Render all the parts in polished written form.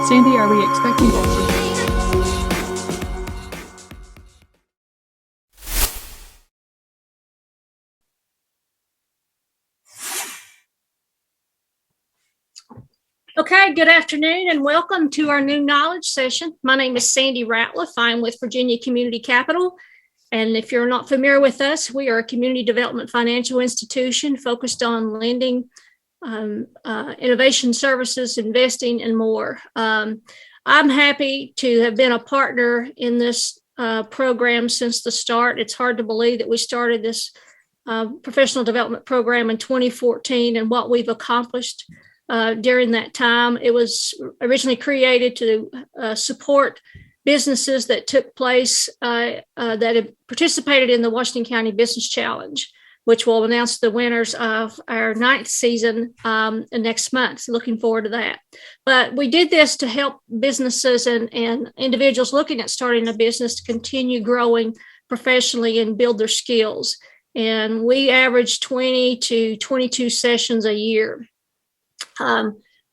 Sandy, are we expecting questions? Okay, good afternoon and welcome to our new knowledge session. My name is Sandy Ratliff. I'm with Virginia Community Capital. And if you're not familiar with us, we are a community development financial institution focused on lending, innovation services, investing, and more. I'm happy to have been a partner in this program since the start. It's hard to believe that we started this professional development program in 2014 and what we've accomplished during that time. It was originally created to support businesses that took place that have participated in the Washington County Business Challenge, which will announce the winners of our 9th season next month. Looking forward to that. But we did this to help businesses and individuals looking at starting a business to continue growing professionally and build their skills. And we average 20 to 22 sessions a year.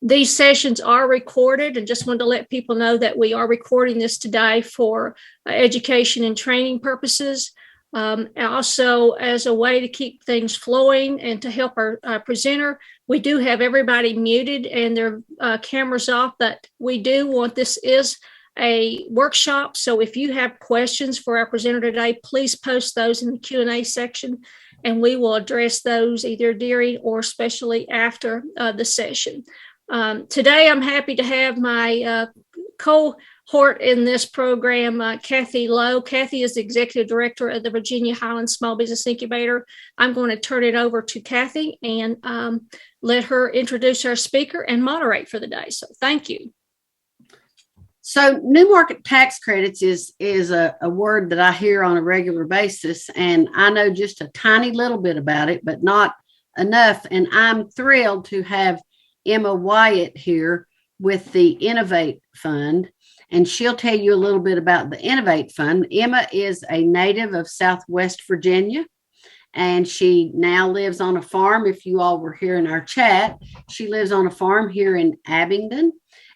These sessions are recorded, and just wanted to let people know that we are recording this today for education and training purposes. Also, as a way to keep things flowing and to help our presenter, we do have everybody muted and their cameras off, but we do want this is a workshop. So if you have questions for our presenter today, please post those in the Q&A section, and we will address those either during or especially after the session. Today, I'm happy to have my cohort in this program, Kathy Lowe. Kathy is the Executive Director of the Virginia Highlands Small Business Incubator. I'm going to turn it over to Kathy and let her introduce our speaker and moderate for the day. So thank you. So new market tax credits is a word that I hear on a regular basis, and I know just a tiny little bit about it, but not enough. And I'm thrilled to have Emma Wyatt here with the Innovate Fund, and she'll tell you a little bit about the Innovate Fund. Emma is a native of Southwest Virginia, and she now lives on a farm. If you all were here in our chat, she lives on a farm here in Abingdon.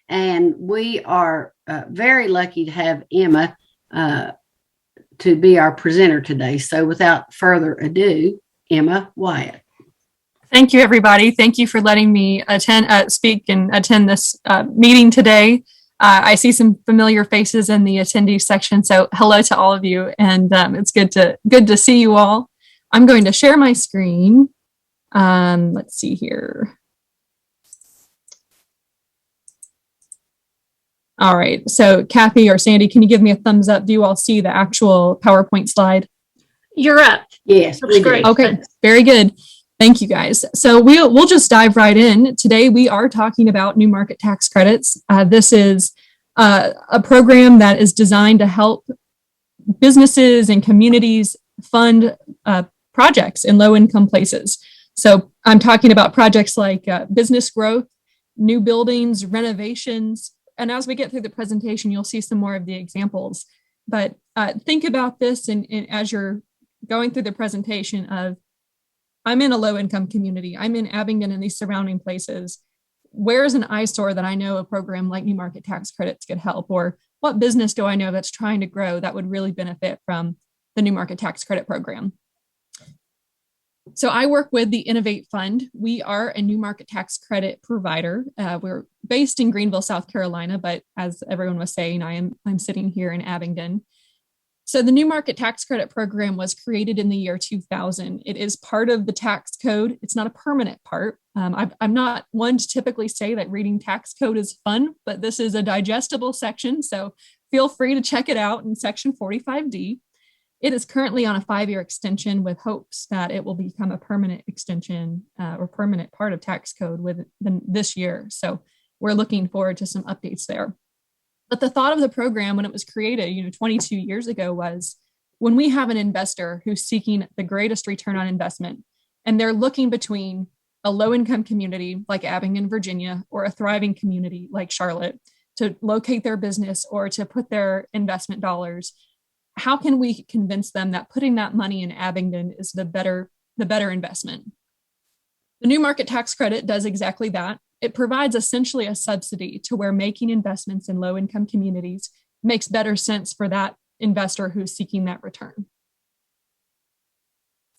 And we are very lucky to have Emma to be our presenter today. So without further ado, Emma Wyatt. Thank you, everybody. Thank you for letting me speak and attend this meeting today. I see some familiar faces in the attendees section, so hello to all of you, and it's good to see you all. I'm going to share my screen. Let's see here. All right. So Kathy or Sandy, can you give me a thumbs up? Do you all see the actual PowerPoint slide? You're up. Yes. That's great. Okay. Very good. Thank you, guys. So we'll just dive right in. Today, we are talking about new market tax credits. This is a program that is designed to help businesses and communities fund projects in low-income places. So I'm talking about projects like business growth, new buildings, renovations. And as we get through the presentation, you'll see some more of the examples. But think about this and as you're going through the presentation of, I'm in a low-income community. I'm in Abingdon and these surrounding places. Where's an eyesore that I know a program like New Market Tax Credits could help? Or what business do I know that's trying to grow that would really benefit from the New Market Tax Credit program? So I work with the Innovate Fund. We are a new market tax credit provider. We're based in Greenville, South Carolina, but as everyone was saying, I'm sitting here in Abingdon. So the new market tax credit program was created in the year 2000. It is part of the tax code. It's not a permanent part. I'm not one to typically say that reading tax code is fun, but this is a digestible section. So feel free to check it out in section 45D. It is currently on a 5-year extension with hopes that it will become a permanent extension or permanent part of tax code within this year. So we're looking forward to some updates there. But the thought of the program when it was created, 22 years ago was when we have an investor who's seeking the greatest return on investment, and they're looking between a low-income community like Abingdon, Virginia, or a thriving community like Charlotte to locate their business or to put their investment dollars, how can we convince them that putting that money in Abingdon is the better investment? The new market tax credit does exactly that. It provides essentially a subsidy to where making investments in low income communities makes better sense for that investor who's seeking that return.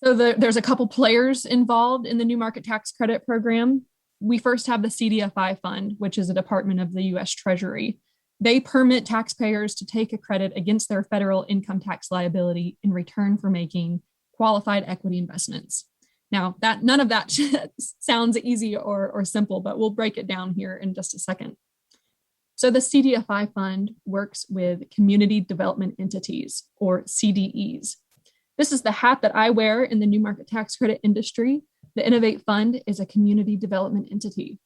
So there's a couple players involved in the new market tax credit program. We first have the CDFI fund, which is a department of the US Treasury. They permit taxpayers to take a credit against their federal income tax liability in return for making qualified equity investments. Now, that none of that sounds easy or simple, but we'll break it down here in just a second. So the CDFI fund works with community development entities, or CDEs. This is the hat that I wear in the new market tax credit industry. The Innovate Fund is a community development entity.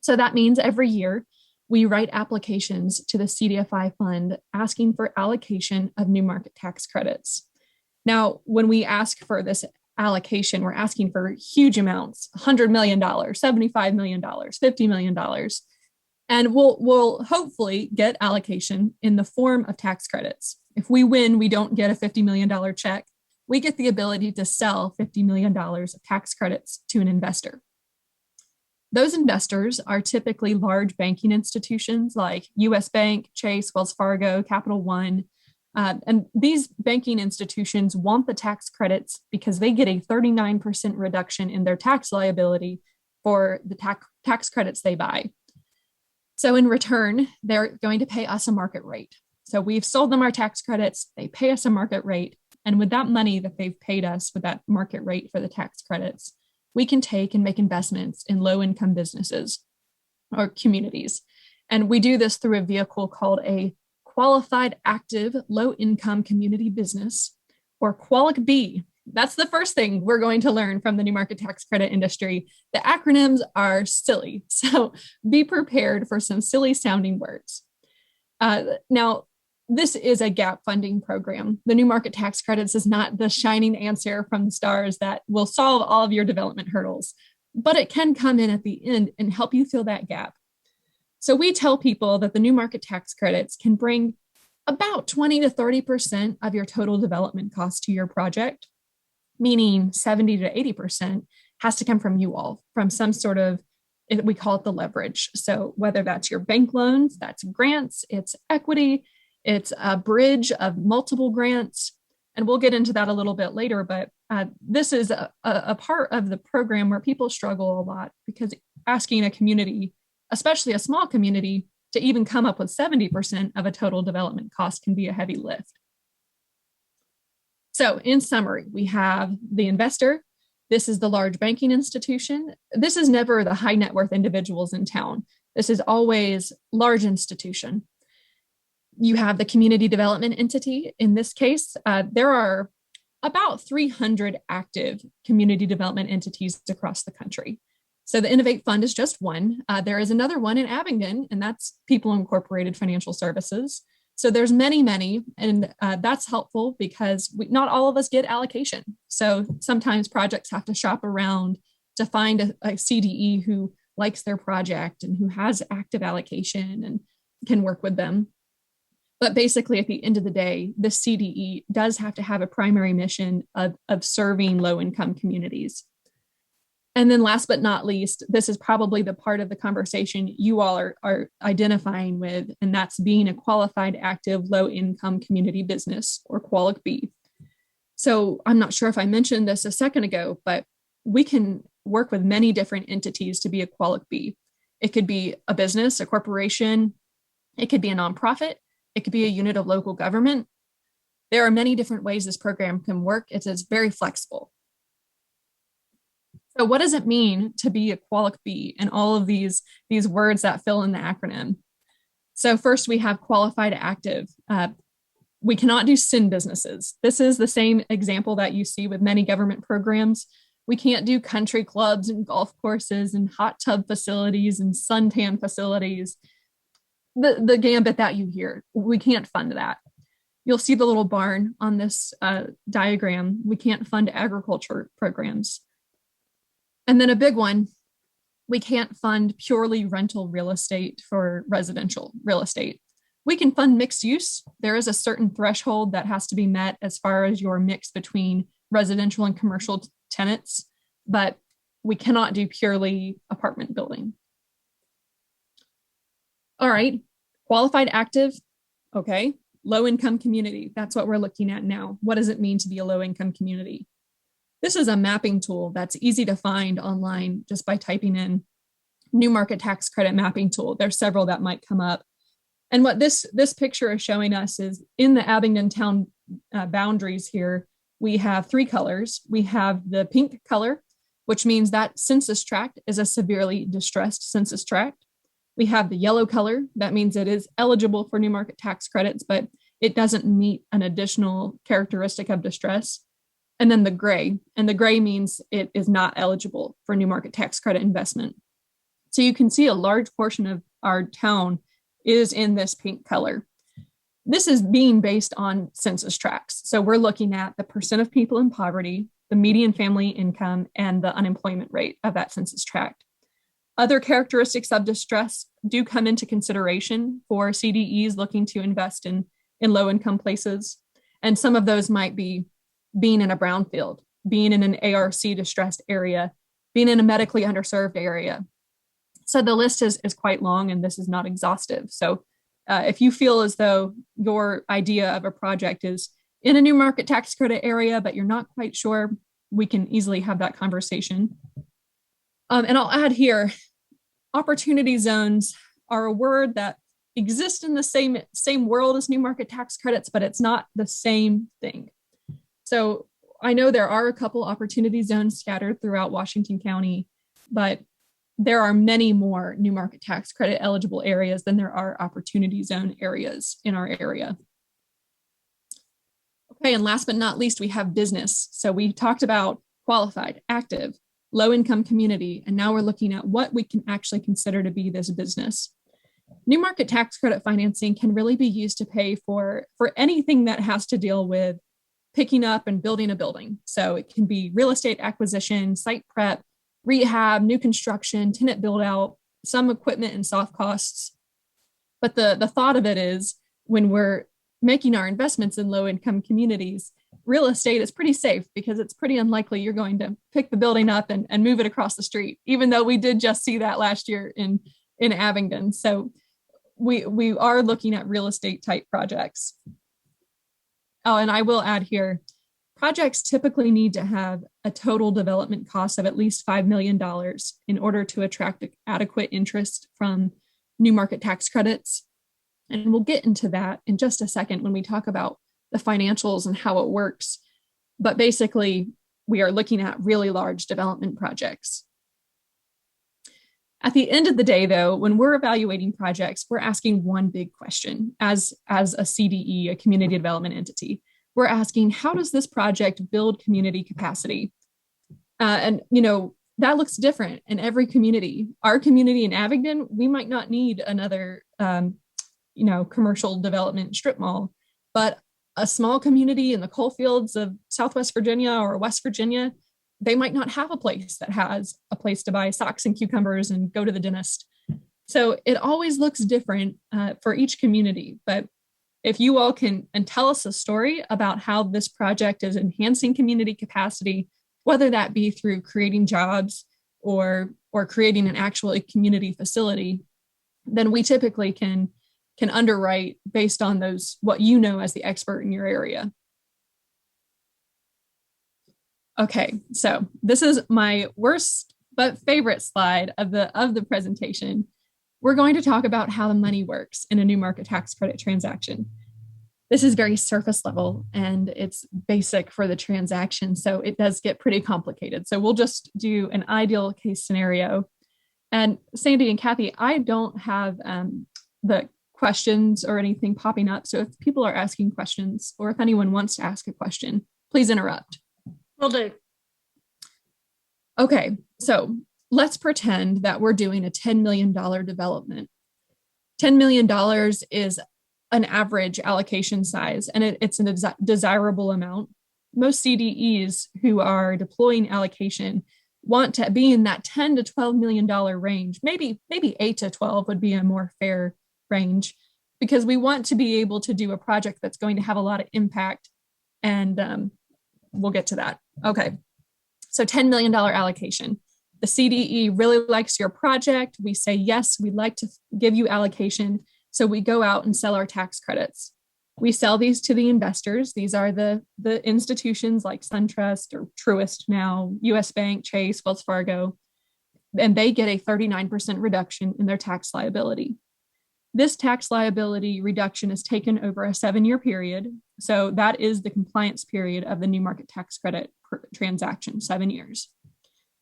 So that means every year we write applications to the CDFI fund asking for allocation of new market tax credits. Now, when we ask for this allocation, we're asking for huge amounts, $100 million, $75 million, $50 million. And we'll hopefully get allocation in the form of tax credits. If we win, we don't get a $50 million check. We get the ability to sell $50 million of tax credits to an investor. Those investors are typically large banking institutions like US Bank, Chase, Wells Fargo, Capital One. And these banking institutions want the tax credits because they get a 39% reduction in their tax liability for the tax credits they buy. So in return, they're going to pay us a market rate. So we've sold them our tax credits, they pay us a market rate. And with that money that they've paid us with that market rate for the tax credits, we can take and make investments in low income businesses or communities. And we do this through a vehicle called a Qualified Active Low Income Community Business, or QUALC-B. That's the first thing we're going to learn from the new market tax credit industry. The acronyms are silly, so be prepared for some silly sounding words. Now, this is a gap funding program. The new market tax credits is not the shining answer from the stars that will solve all of your development hurdles, but it can come in at the end and help you fill that gap. So we tell people that the new market tax credits can bring about 20 to 30% of your total development cost to your project, meaning 70 to 80% has to come from you all, from some sort of, we call it the leverage. So whether that's your bank loans, that's grants, it's equity, it's a bridge of multiple grants. And we'll get into that a little bit later, but this is a part of the program where people struggle a lot, because asking a community, especially a small community, to even come up with 70% of a total development cost can be a heavy lift. So in summary, we have the investor. This is the large banking institution. This is never the high net worth individuals in town. This is always large institution. You have the community development entity. In this case, there are about 300 active community development entities across the country. So the Innovate Fund is just one. There is another one in Abingdon, and that's People Incorporated Financial Services. So there's many, and that's helpful because not all of us get allocation. So sometimes projects have to shop around to find a CDE who likes their project and who has active allocation and can work with them. But basically, at the end of the day, the CDE does have to have a primary mission of serving low-income communities. And then last but not least, this is probably the part of the conversation you all are identifying with, and that's being a qualified active low-income community business, or QUALC-B. So I'm not sure if I mentioned this a second ago, but we can work with many different entities to be a QUALC-B. It could be a business, a corporation, it could be a nonprofit, it could be a unit of local government. There are many different ways this program can work. It's very flexible. So what does it mean to be a QUALC-B and all of these words that fill in the acronym? So first we have qualified active. We cannot do sin businesses. This is the same example that you see with many government programs. We can't do country clubs and golf courses and hot tub facilities and suntan facilities. The gambit that you hear, we can't fund that. You'll see the little barn on this diagram. We can't fund agriculture programs. And then a big one, we can't fund purely rental real estate for residential real estate. We can fund mixed use. There is a certain threshold that has to be met as far as your mix between residential and commercial tenants, but we cannot do purely apartment building. All right, qualified active. Okay, low income community. That's what we're looking at now. What does it mean to be a low income community? This is a mapping tool that's easy to find online just by typing in New Market Tax Credit mapping tool. There's several that might come up. And what this picture is showing us is in the Abingdon town boundaries here, we have three colors. We have the pink color, which means that census tract is a severely distressed census tract. We have the yellow color. That means it is eligible for new market tax credits, but it doesn't meet an additional characteristic of distress. And then the gray, and the gray means it is not eligible for new market tax credit investment. So you can see a large portion of our town is in this pink color. This is being based on census tracts. So we're looking at the percent of people in poverty, the median family income, and the unemployment rate of that census tract. Other characteristics of distress do come into consideration for CDEs looking to invest in low-income places. And some of those might be being in a brownfield, being in an ARC distressed area, being in a medically underserved area. So the list is quite long, and this is not exhaustive. So if you feel as though your idea of a project is in a new market tax credit area, but you're not quite sure, we can easily have that conversation. And I'll add here, opportunity zones are a word that exists in the same world as new market tax credits, but it's not the same thing. So I know there are a couple opportunity zones scattered throughout Washington County, but there are many more new market tax credit eligible areas than there are opportunity zone areas in our area. Okay, and last but not least, we have business. So we talked about qualified, active, low income community, and now we're looking at what we can actually consider to be this business. New market tax credit financing can really be used to pay for anything that has to deal with picking up and building a building. So it can be real estate acquisition, site prep, rehab, new construction, tenant build out, some equipment and soft costs. But the thought of it is when we're making our investments in low income communities, real estate is pretty safe because it's pretty unlikely you're going to pick the building up and move it across the street, even though we did just see that last year in Abingdon. So we are looking at real estate type projects. Oh, and I will add here, projects typically need to have a total development cost of at least $5 million in order to attract adequate interest from new market tax credits. And we'll get into that in just a second when we talk about the financials and how it works. But basically, we are looking at really large development projects. At the end of the day, though, when we're evaluating projects, we're asking one big question as a CDE, a community development entity. We're asking, how does this project build community capacity? And that looks different in every community. Our community in Abingdon, we might not need another commercial development strip mall, but a small community in the coal fields of Southwest Virginia or West Virginia, they might not have a place that has a place to buy socks and cucumbers and go to the dentist. So it always looks different for each community. But if you all can tell us a story about how this project is enhancing community capacity, whether that be through creating jobs or creating an actual community facility, then we typically can underwrite based on those, what you know as the expert in your area. Okay, so this is my worst but favorite slide of the presentation. We're going to talk about how the money works in a new market tax credit transaction. This is very surface level and it's basic for the transaction, so it does get pretty complicated. So we'll just do an ideal case scenario. And Sandy and Kathy, I don't have the questions or anything popping up. So if people are asking questions or if anyone wants to ask a question, please interrupt. Will do. Okay, so let's pretend that we're doing a $10 million development. $10 million is an average allocation size, and it's a desirable amount. Most CDEs who are deploying allocation want to be in that $10 to $12 million range. Maybe 8 to 12 would be a more fair range, because we want to be able to do a project that's going to have a lot of impact, and we'll get to that. Okay, so $10 million allocation. The CDE really likes your project. We say, yes, we'd like to give you allocation. So we go out and sell our tax credits. We sell these to the investors. These are the institutions like SunTrust or Truist now, US Bank, Chase, Wells Fargo, and they get a 39% reduction in their tax liability. This tax liability reduction is taken over a 7-year period. So that is the compliance period of the new market tax credit transaction, 7 years.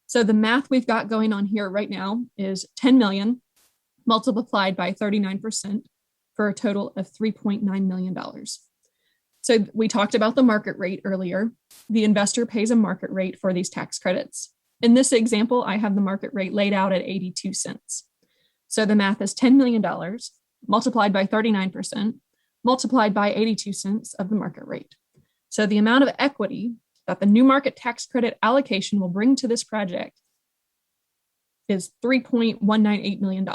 So the math we've got going on here right now is 10 million multiplied by 39% for a total of $3.9 million. So we talked about the market rate earlier. The investor pays a market rate for these tax credits. In this example, I have the market rate laid out at 82 cents. So the math is $10 million multiplied by 39%, multiplied by 82 cents of the market rate. So the amount of equity that the new market tax credit allocation will bring to this project is $3.198 million.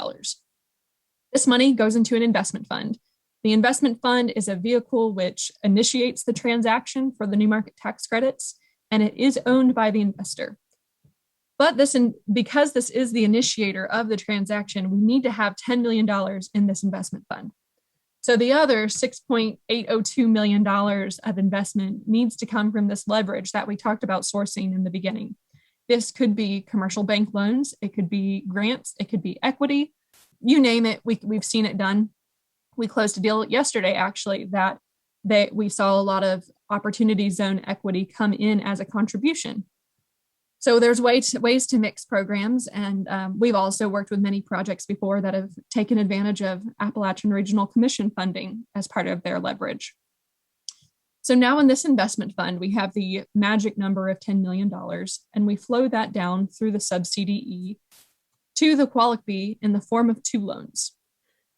This money goes into an investment fund. The investment fund is a vehicle which initiates the transaction for the new market tax credits, and it is owned by the investor. But because this is the initiator of the transaction, we need to have $10 million in this investment fund. So the other $6.802 million of investment needs to come from this leverage that we talked about sourcing in the beginning. This could be commercial bank loans, it could be grants, it could be equity, you name it, we've seen it done. We closed a deal yesterday, actually, that we saw a lot of opportunity zone equity come in as a contribution. So there's ways to mix programs, and we've also worked with many projects before that have taken advantage of Appalachian Regional Commission funding as part of their leverage. So now in this investment fund, we have the magic number of $10 million, and we flow that down through the sub-CDE to the Qualic-B in the form of 2 loans.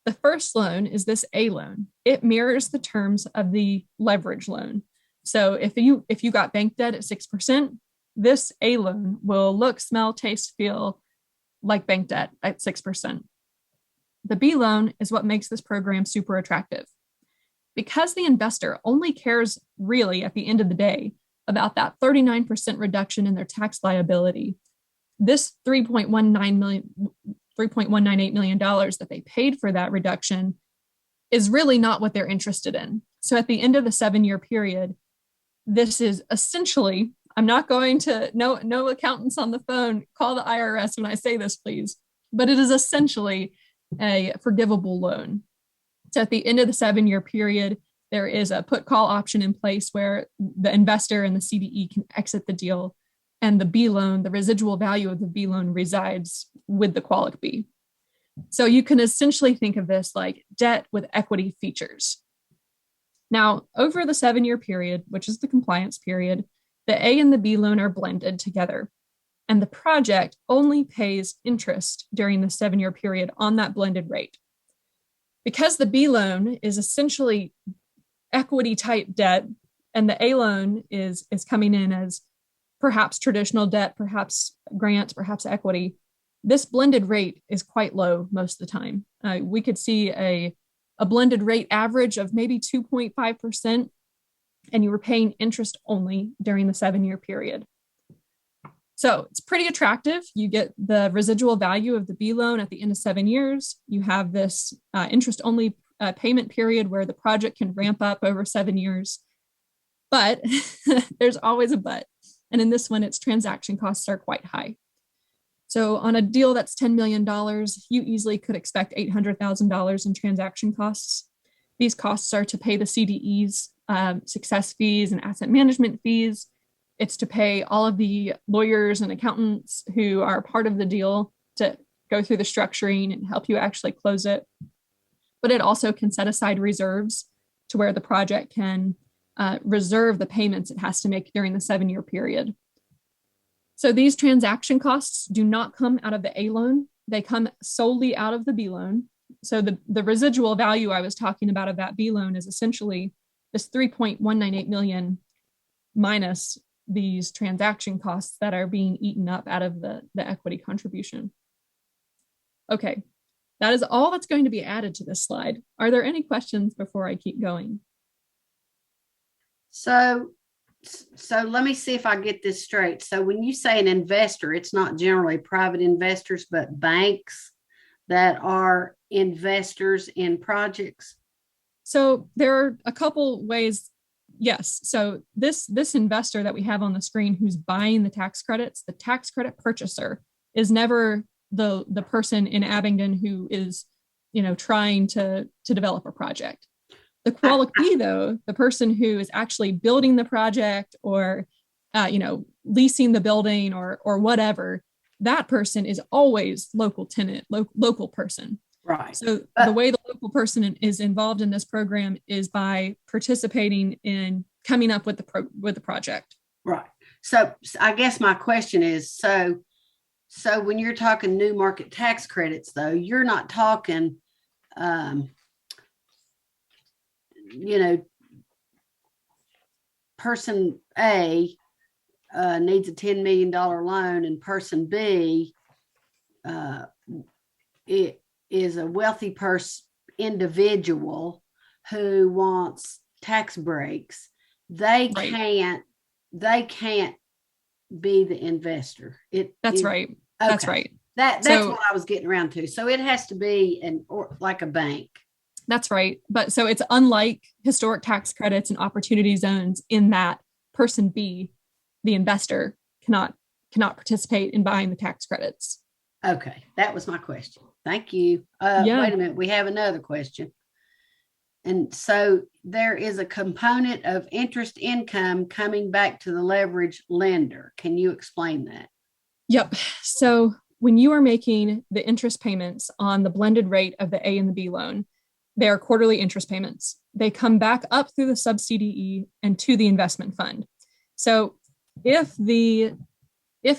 The first loan is this A loan. It mirrors the terms of the leverage loan. So if you got bank debt at 6%, this A loan will look, smell, taste, feel like bank debt at 6%. The B loan is what makes this program super attractive. Because the investor only cares really at the end of the day about that 39% reduction in their tax liability, this $3.198 million that they paid for that reduction is really not what they're interested in. So at the end of the 7-year period, this is essentially, I'm not going to, no accountants on the phone, call the IRS when I say this, please, but it is essentially a forgivable loan. So at the end of the 7-year period, there is a put call option in place where the investor and the CDE can exit the deal, and the B loan, the residual value of the B loan resides with the Qualic-B. So you can essentially think of this like debt with equity features. Now, over the 7-year period, which is the compliance period, the A and the B loan are blended together, and the project only pays interest during the 7-year period on that blended rate. Because the B loan is essentially equity type debt, and the A loan is coming in as perhaps traditional debt, perhaps grants, perhaps equity, this blended rate is quite low most of the time. We could see a blended rate average of maybe 2.5%, and you were paying interest only during the 7-year period. So it's pretty attractive. You get the residual value of the B loan at the end of 7 years. You have this interest only payment period where the project can ramp up over 7 years. But there's always a but. And in this one, its transaction costs are quite high. So on a deal that's $10 million, you easily could expect $800,000 in transaction costs. These costs are to pay the CDE's success fees and asset management fees. It's to pay all of the lawyers and accountants who are part of the deal to go through the structuring and help you actually close it. But it also can set aside reserves to where the project can reserve the payments it has to make during the 7-year period. So these transaction costs do not come out of the A loan. They come solely out of the B loan. So the residual value I was talking about of that B loan is essentially this $3.198 million minus these transaction costs that are being eaten up out of the equity contribution. Okay, that is all that's going to be added to this slide. Are there any questions before I keep going? So So let me see if I get this straight. So when you say an investor, it's not generally private investors, but banks that are investors in projects. So there are a couple ways. Yes. So this investor that we have on the screen who's buying the tax credits, the tax credit purchaser is never the person in Abingdon who is, trying to develop a project. The qualifiee, though, the person who is actually building the project or, leasing the building or whatever, that person is always local tenant, local person. Right. So the way the local person is involved in this program is by participating in coming up with the project. Right. So I guess my question is, so when you're talking new market tax credits, though, you're not talking, person A needs a $10 million loan and person B it is a wealthy individual who wants tax breaks. They Right. can't be the investor. That's it right. Okay. That's right. That's So what I was getting around to. So it has to be like a bank. that's right. But so it's unlike historic tax credits and opportunity zones in that person B, the investor, cannot participate in buying the tax credits. Okay, that was my question. Thank you. Yeah. Wait a minute. We have another question. And so there is a component of interest income coming back to the leverage lender. Can you explain that? Yep. So when you are making the interest payments on the blended rate of the A and the B loan, they are quarterly interest payments. They come back up through the sub-CDE and to the investment fund. So if the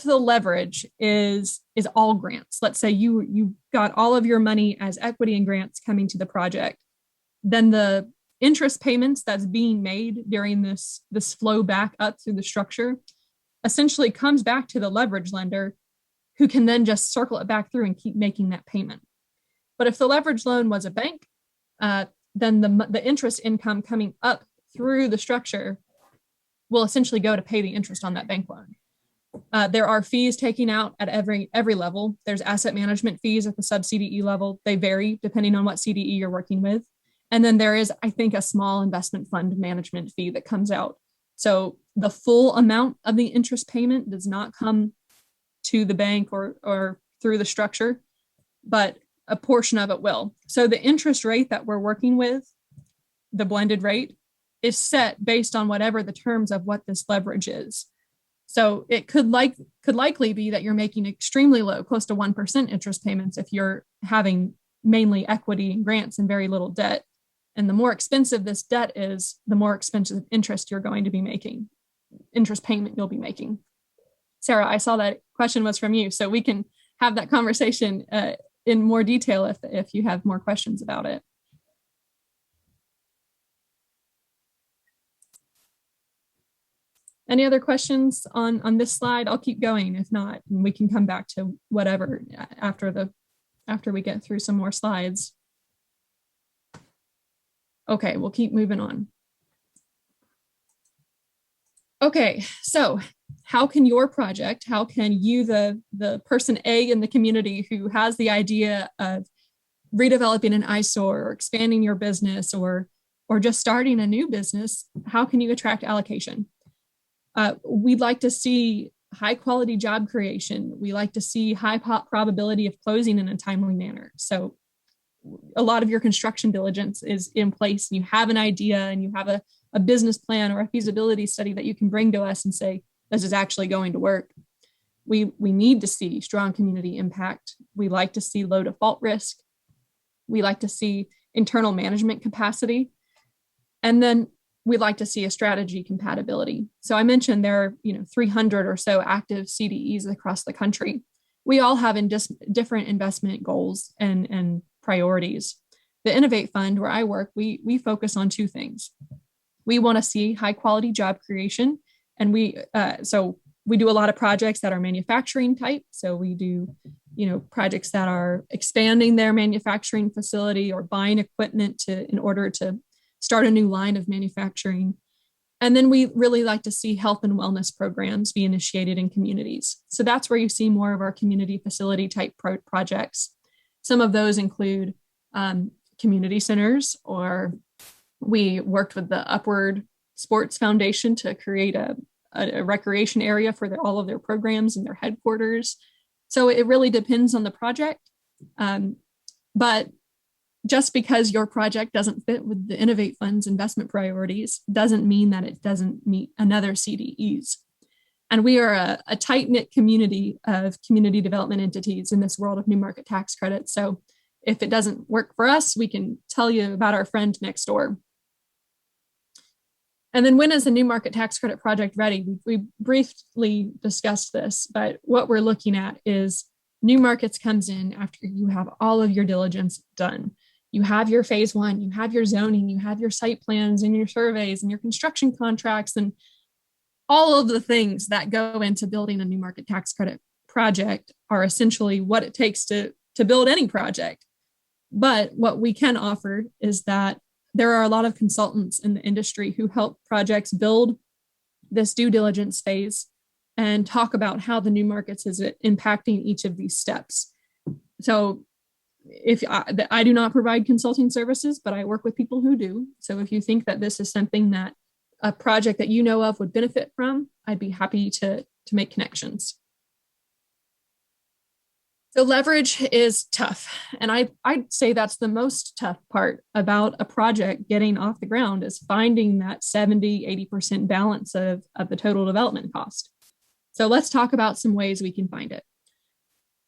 leverage is all grants, let's say you got all of your money as equity and grants coming to the project, then the interest payments that's being made during this flow back up through the structure essentially comes back to the leverage lender, who can then just circle it back through and keep making that payment. But if the leverage loan was a bank, then the interest income coming up through the structure will essentially go to pay the interest on that bank loan. There are fees taken out at every level. There's asset management fees at the sub-CDE level. They vary depending on what CDE you're working with. And then there is, I think, a small investment fund management fee that comes out. So the full amount of the interest payment does not come to the bank or through the structure, but a portion of it will. So the interest rate that we're working with, the blended rate, is set based on whatever the terms of what this leverage is. So it could likely be that you're making extremely low, close to 1% interest payments if you're having mainly equity and grants and very little debt. And the more expensive this debt is, the more expensive interest you're going to be making, interest payment you'll be making. Sarah, I saw that question was from you, so we can have that conversation in more detail if you have more questions about it. Any other questions on this slide? I'll keep going. If not, we can come back to whatever after we get through some more slides. Okay, we'll keep moving on. Okay, so how can your project, how can you, the person A in the community who has the idea of redeveloping an eyesore or expanding your business or just starting a new business, how can you attract allocation? We'd like to see high quality job creation. We like to see high probability of closing in a timely manner. So a lot of your construction diligence is in place and you have an idea and you have a business plan or a feasibility study that you can bring to us and say, this is actually going to work. We need to see strong community impact. We like to see low default risk. We like to see internal management capacity. And then we like to see a strategy compatibility. So I mentioned there are 300 or so active CDEs across the country. We all have different investment goals and priorities. The Innovate Fund, where I work, we focus on two things. We want to see high quality job creation, and we do a lot of projects that are manufacturing type. So we do projects that are expanding their manufacturing facility or buying equipment in order to start a new line of manufacturing. And then we really like to see health and wellness programs be initiated in communities. So that's where you see more of our community facility type projects. Some of those include community centers, or we worked with the Upward Sports Foundation to create a recreation area for all of their programs and their headquarters. So it really depends on the project. But just because your project doesn't fit with the Innovate Fund's investment priorities doesn't mean that it doesn't meet another CDE's. And we are a tight-knit community of community development entities in this world of new market tax credits. So if it doesn't work for us, we can tell you about our friend next door. And then when is the new market tax credit project ready? We briefly discussed this, but what we're looking at is new markets comes in after you have all of your diligence done. You have your phase one, you have your zoning, you have your site plans and your surveys and your construction contracts and all of the things that go into building a new market tax credit project are essentially what it takes to build any project. But what we can offer is that there are a lot of consultants in the industry who help projects build this due diligence phase and talk about how the new markets is impacting each of these steps. So if I do not provide consulting services, but I work with people who do. So if you think that this is something that a project that you know of would benefit from, I'd be happy to make connections. So leverage is tough. And I'd say that's the most tough part about a project getting off the ground is finding that 70, 80% balance of the total development cost. So let's talk about some ways we can find it.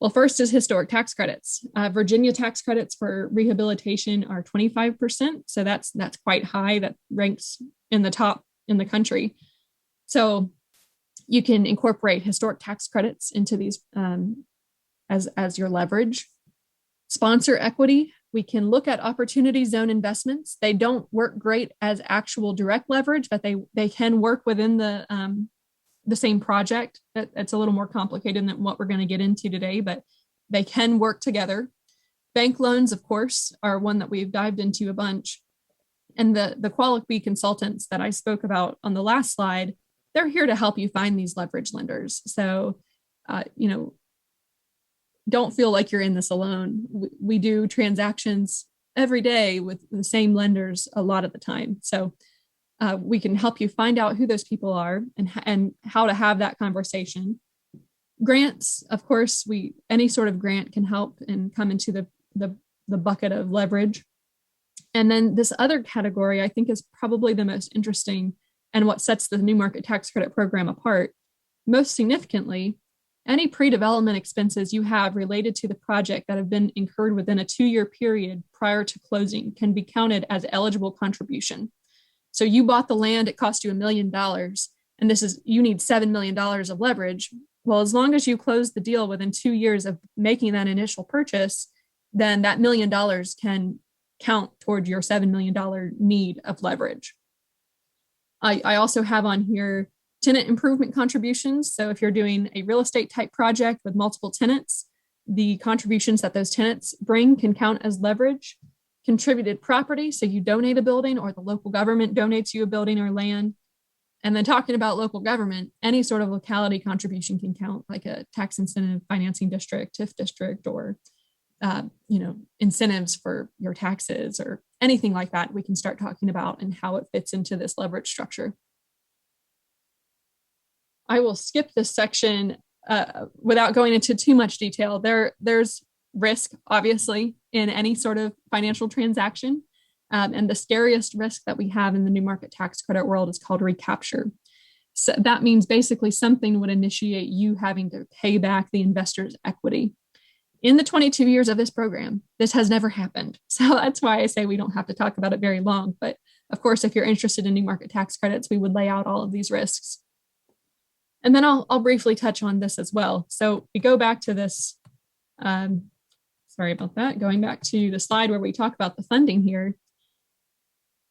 Well, first is historic tax credits. Virginia tax credits for rehabilitation are 25%. So that's quite high. That ranks in the top in the country. So you can incorporate historic tax credits into these as your leverage. Sponsor equity. We can look at opportunity zone investments. They don't work great as actual direct leverage, but they can work within the same project. It's a little more complicated than what we're going to get into today, but they can work together. Bank loans, of course, are one that we've dived into a bunch. And the Qualic consultants that I spoke about on the last slide, they're here to help you find these leverage lenders. So, don't feel like you're in this alone. We do transactions every day with the same lenders a lot of the time. So we can help you find out who those people are and how to have that conversation. Grants, of course, any sort of grant can help and come into the bucket of leverage. And then this other category, I think, is probably the most interesting and what sets the new market tax credit program apart. Most significantly, any pre-development expenses you have related to the project that have been incurred within a 2-year period prior to closing can be counted as eligible contribution. So you bought the land, it cost you $1 million, and you need $7 million of leverage. Well, as long as you close the deal within 2 years of making that initial purchase, then that $1 million can count toward your $7 million need of leverage. I also have on here tenant improvement contributions. So if you're doing a real estate type project with multiple tenants, the contributions that those tenants bring can count as leverage. Contributed property, so you donate a building or the local government donates you a building or land. And then talking about local government, any sort of locality contribution can count, like a tax incentive financing district, TIF district, or incentives for your taxes or anything like that. We can start talking about and how it fits into this leverage structure. I will skip this section without going into too much detail. There's risk, obviously, in any sort of financial transaction. And the scariest risk that we have in the new market tax credit world is called recapture. So that means basically something would initiate you having to pay back the investor's equity. In the 22 years of this program, this has never happened. So that's why I say we don't have to talk about it very long. But of course, if you're interested in new market tax credits, we would lay out all of these risks. And then I'll briefly touch on this as well. So we go back to this, sorry about that, going back to the slide where we talk about the funding here.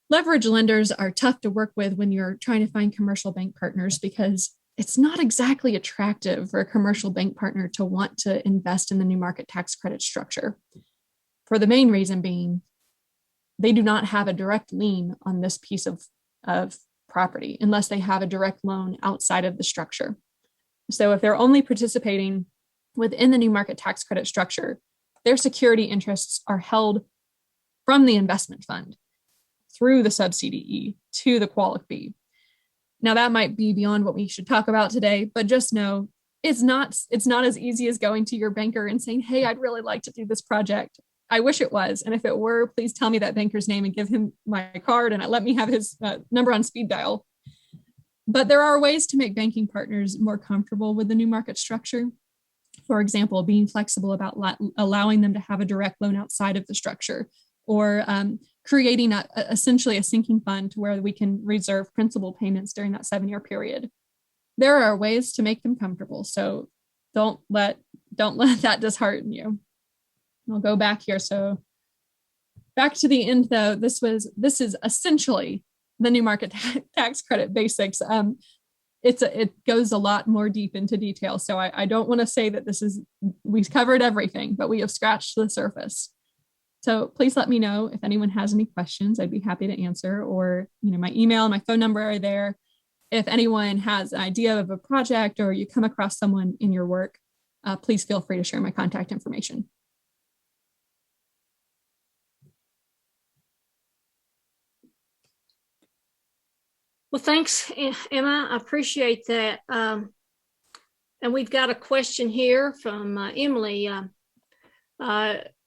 Leverage lenders are tough to work with when you're trying to find commercial bank partners because it's not exactly attractive for a commercial bank partner to want to invest in the new market tax credit structure. For the main reason being, they do not have a direct lien on this piece of property unless they have a direct loan outside of the structure. So if they're only participating within the new market tax credit structure, their security interests are held from the investment fund through the sub-CDE to the qualic B. Now that might be beyond what we should talk about today, but just know it's not as easy as going to your banker and saying, hey, I'd really like to do this project. I wish it was. And if it were, please tell me that banker's name and give him my card and let me have his number on speed dial. But there are ways to make banking partners more comfortable with the new market structure. For example, being flexible about allowing them to have a direct loan outside of the structure, or creating essentially a sinking fund to where we can reserve principal payments during that 7-year period. There are ways to make them comfortable. So don't let that dishearten you. I'll go back here. So back to the end though, this is essentially the new market tax credit basics. It goes a lot more deep into detail. So I don't want to say that we've covered everything, but we have scratched the surface. So please let me know if anyone has any questions. I'd be happy to answer, or, my email and my phone number are there. If anyone has an idea of a project or you come across someone in your work, please feel free to share my contact information. Well, thanks, Emma. I appreciate that. And we've got a question here from Emily.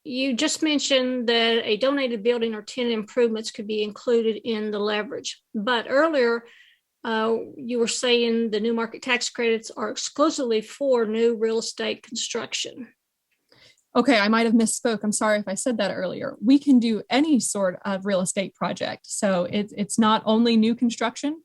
You just mentioned that a donated building or tenant improvements could be included in the leverage. But earlier, you were saying the new market tax credits are exclusively for new real estate construction. Okay, I might have misspoke. I'm sorry if I said that earlier. We can do any sort of real estate project. So it's not only new construction.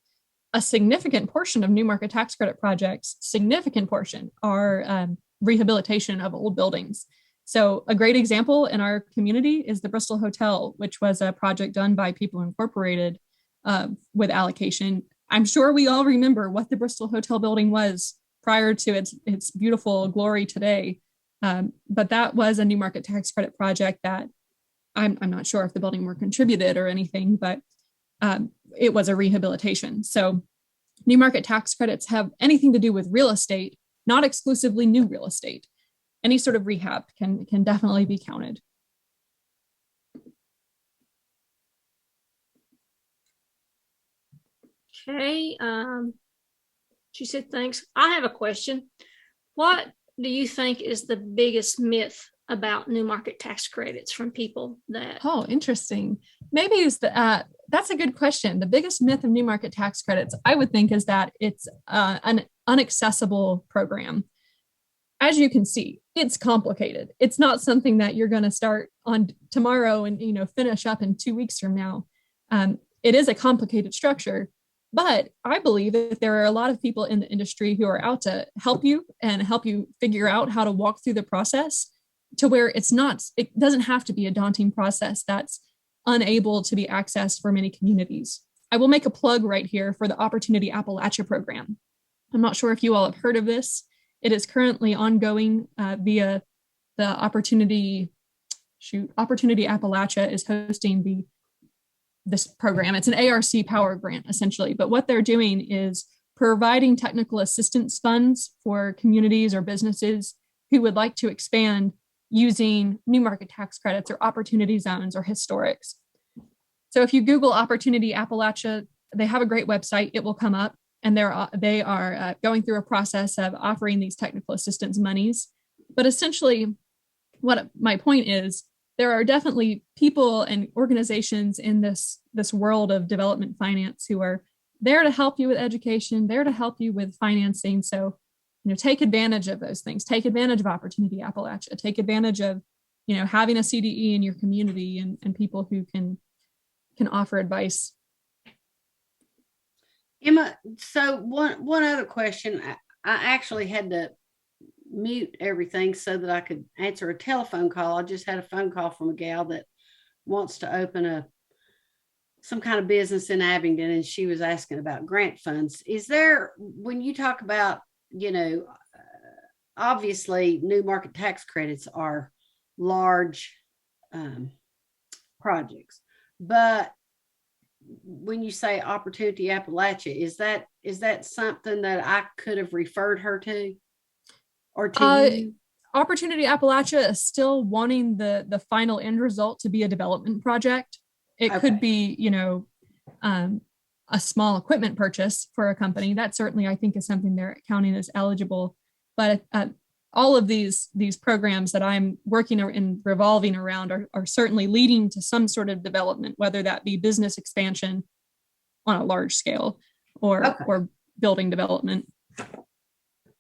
A significant portion of new market tax credit projects, significant portion, are rehabilitation of old buildings. So a great example in our community is the Bristol Hotel, which was a project done by People Incorporated with allocation. I'm sure we all remember what the Bristol Hotel building was prior to its beautiful glory today. But that was a new market tax credit project that I'm not sure if the building were contributed or anything, but it was a rehabilitation. So new market tax credits have anything to do with real estate, not exclusively new real estate. Any sort of rehab can definitely be counted. Okay. She said, thanks. I have a question. What do you think is the biggest myth about new market tax credits from people that? Oh, interesting. Maybe it's that's a good question. The biggest myth of new market tax credits, I would think, is that it's an inaccessible program. As you can see, it's complicated. It's not something that you're going to start on tomorrow and finish up in 2 weeks from now. It is a complicated structure, but I believe that there are a lot of people in the industry who are out to help you and help you figure out how to walk through the process to where it doesn't have to be a daunting process that's unable to be accessed for many communities. I will make a plug right here for the Opportunity Appalachia program. I'm not sure if you all have heard of this. It is currently ongoing via the Opportunity Appalachia is hosting this program. It's an ARC Power grant, essentially. But what they're doing is providing technical assistance funds for communities or businesses who would like to expand using new market tax credits or opportunity zones or historics. So if you Google Opportunity Appalachia, they have a great website. It will come up, and they are going through a process of offering these technical assistance monies. But essentially, what my point is, there are definitely people and organizations in this world of development finance who are there to help you with education, there to help you with financing. So, take advantage of those things. Take advantage of Opportunity Appalachia. Take advantage of, having a CDE in your community and people who can offer advice. Emma, so one other question. I actually had to mute everything so that I could answer a telephone call. I just had a phone call from a gal that wants to open some kind of business in Abingdon, and she was asking about grant funds. Is there, when you talk about, obviously new market tax credits are large projects, but when you say Opportunity Appalachia, is that something that I could have referred her to or to you? Opportunity Appalachia is still wanting the final end result to be a development project. It Okay. could be, a small equipment purchase for a company. That certainly, I think, is something they're counting as eligible. But all of these programs that I'm working and revolving around are certainly leading to some sort of development, whether that be business expansion on a large scale or building development.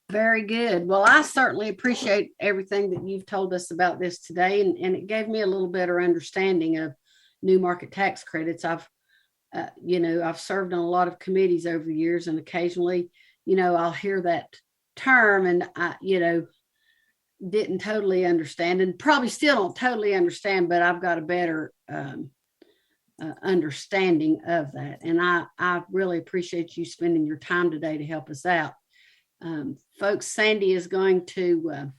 Very good. Well, I certainly appreciate everything that you've told us about this today, and it gave me a little better understanding of new market tax credits. I've served on a lot of committees over the years, and occasionally, I'll hear that term and I, didn't totally understand and probably still don't totally understand, but I've got a better understanding of that. And I really appreciate you spending your time today to help us out. Folks, Sandy is going to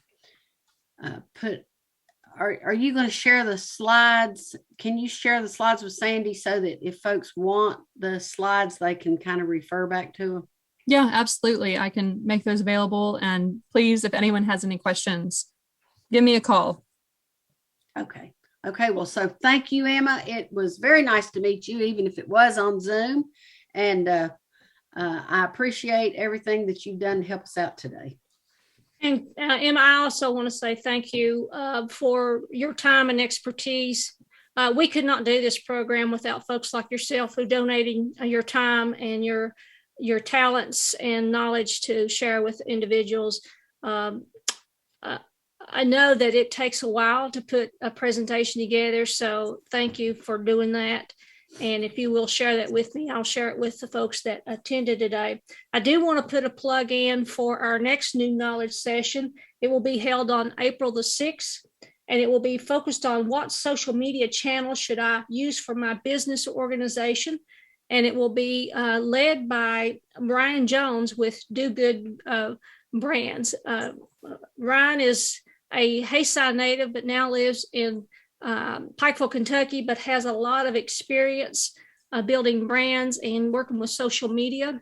are you going to share the slides? Can you share the slides with Sandy so that if folks want the slides, they can kind of refer back to them? Yeah, absolutely. I can make those available. And please, if anyone has any questions, give me a call. Okay. Well, so thank you, Emma. It was very nice to meet you, even if it was on Zoom. And I appreciate everything that you've done to help us out today. And Emma, I also want to say thank you for your time and expertise. We could not do this program without folks like yourself who donating your time and your talents and knowledge to share with individuals. I know that it takes a while to put a presentation together, so thank you for doing that. And if you will share that with me, I'll share it with the folks that attended today. I do want to put a plug in for our next New Knowledge session. It will be held on April the 6th, and it will be focused on what social media channels should I use for my business organization. And it will be led by Ryan Jones with Do Good Brands. Ryan is a Hayside native, but now lives in Pikeville, Kentucky, but has a lot of experience building brands and working with social media.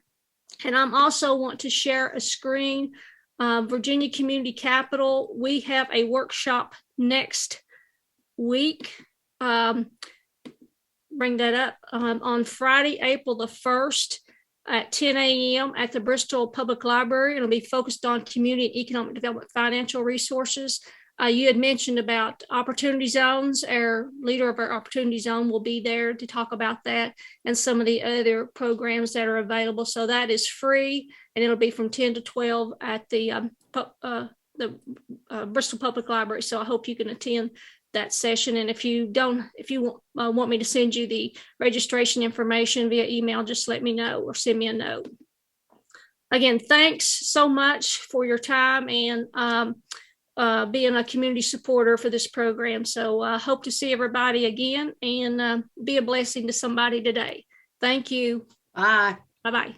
And I'm also want to share a screen. Virginia Community Capital, we have a workshop next week. Bring that up on Friday, April the 1st at 10 a.m. at the Bristol Public Library. It'll be focused on community and economic development financial resources. You had mentioned about opportunity zones. Our leader of our opportunity zone will be there to talk about that and some of the other programs that are available. So that is free, and it'll be from 10 to 12 at the Bristol Public Library. So I hope you can attend that session. And if you want me to send you the registration information via email, just let me know or send me a note. Again, thanks so much for your time and being a community supporter for this program. So I hope to see everybody again and be a blessing to somebody today. Thank you. Bye. Bye-bye.